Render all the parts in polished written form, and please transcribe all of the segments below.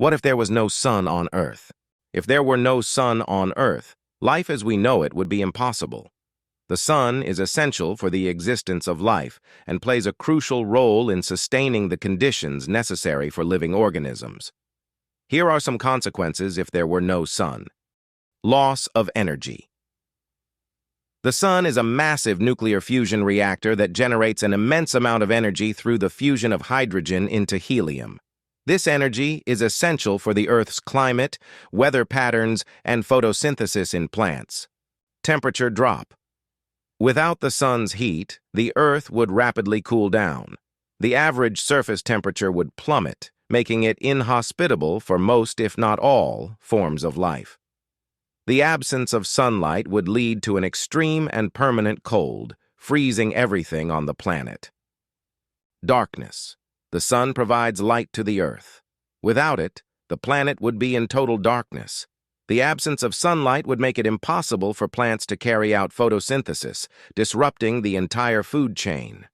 What if there was no sun on Earth? If there were no sun on Earth, life as we know it would be impossible. The sun is essential for the existence of life and plays a crucial role in sustaining the conditions necessary for living organisms. Here are some consequences if there were no sun. Loss of energy. The sun is a massive nuclear fusion reactor that generates an immense amount of energy through the fusion of hydrogen into helium. This energy is essential for the Earth's climate, weather patterns, and photosynthesis in plants. Temperature drop. Without the sun's heat, the Earth would rapidly cool down. The average surface temperature would plummet, making it inhospitable for most, if not all, forms of life. The absence of sunlight would lead to an extreme and permanent cold, freezing everything on the planet. Darkness. The sun provides light to the Earth. Without it, the planet would be in total darkness. The absence of sunlight would make it impossible for plants to carry out photosynthesis, disrupting the entire food chain.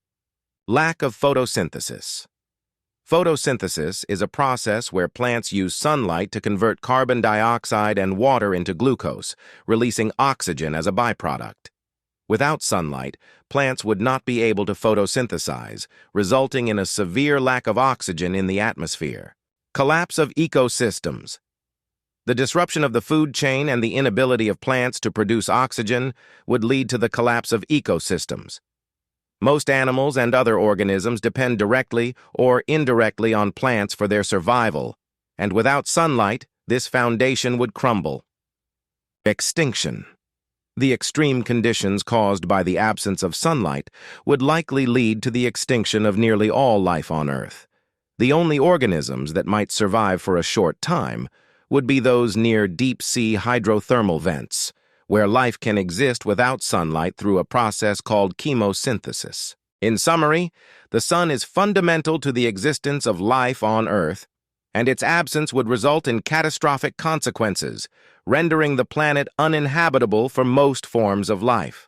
Lack of photosynthesis. Photosynthesis is a process where plants use sunlight to convert carbon dioxide and water into glucose, releasing oxygen as a byproduct. Without sunlight, plants would not be able to photosynthesize, resulting in a severe lack of oxygen in the atmosphere. Collapse of ecosystems. The disruption of the food chain and the inability of plants to produce oxygen would lead to the collapse of ecosystems. Most animals and other organisms depend directly or indirectly on plants for their survival, and without sunlight, this foundation would crumble. Extinction. The extreme conditions caused by the absence of sunlight would likely lead to the extinction of nearly all life on Earth. The only organisms that might survive for a short time would be those near deep-sea hydrothermal vents, where life can exist without sunlight through a process called chemosynthesis. In summary, the sun is fundamental to the existence of life on Earth, and its absence would result in catastrophic consequences, rendering the planet uninhabitable for most forms of life.